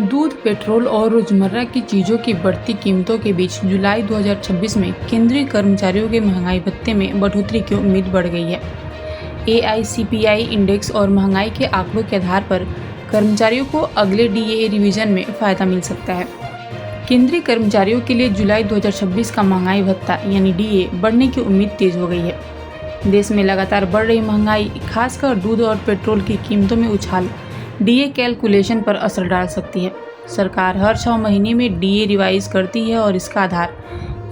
दूध, पेट्रोल और रोजमर्रा की चीजों की बढ़ती कीमतों के बीच जुलाई 2026 में केंद्रीय कर्मचारियों के महंगाई भत्ते में बढ़ोतरी की उम्मीद बढ़ गई है। AICPI इंडेक्स और महंगाई के आंकड़ों के आधार पर कर्मचारियों को अगले DA रिवीजन में फायदा मिल सकता है। केंद्रीय कर्मचारियों के लिए जुलाई 2026 का महंगाई भत्ता यानी DA बढ़ने की उम्मीद तेज हो गई है। देश में लगातार बढ़ रही महंगाई, खासकर दूध और पेट्रोल की कीमतों में उछाल DA कैलकुलेशन पर असर डाल सकती है। सरकार हर 6 महीने में DA रिवाइज करती है और इसका आधार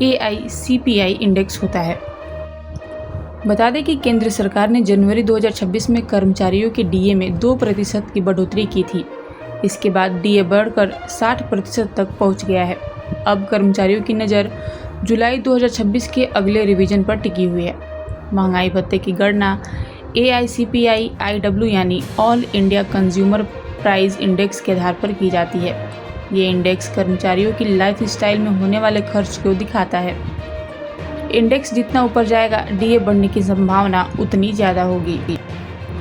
AICPI इंडेक्स होता है। बता दें कि केंद्र सरकार ने जनवरी 2026 में कर्मचारियों के DA में 2% की बढ़ोतरी की थी। इसके बाद DA बढ़कर 60% तक पहुंच गया है। अब कर्मचारियों की नज़र जुलाई 2026 के अगले रिवीजन पर टिकी हुई है। महंगाई भत्ते की गणना AICPI IW यानी all India consumer price index के आधार पर की जाती है। ये इंडेक्स कर्मचारियों की लाइफ स्टाइल में होने वाले खर्च को दिखाता है। इंडेक्स जितना ऊपर जाएगा, DA बढ़ने की संभावना उतनी ज़्यादा होगी।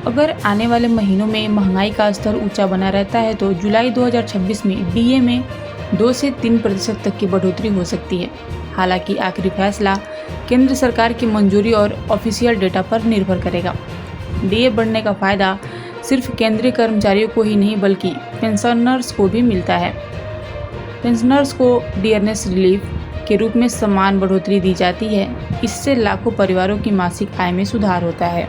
अगर आने वाले महीनों में महंगाई का स्तर ऊंचा बना रहता है तो जुलाई 2026 में DA में 2 से 3% तक की बढ़ोतरी हो सकती है। हालांकि आखिरी फैसला केंद्र सरकार की मंजूरी और ऑफिशियल डेटा पर निर्भर करेगा। DA बढ़ने का फ़ायदा सिर्फ केंद्रीय कर्मचारियों को ही नहीं बल्कि पेंशनर्स को भी मिलता है। पेंशनर्स को डियरनेस रिलीफ के रूप में समान बढ़ोतरी दी जाती है। इससे लाखों परिवारों की मासिक आय में सुधार होता है।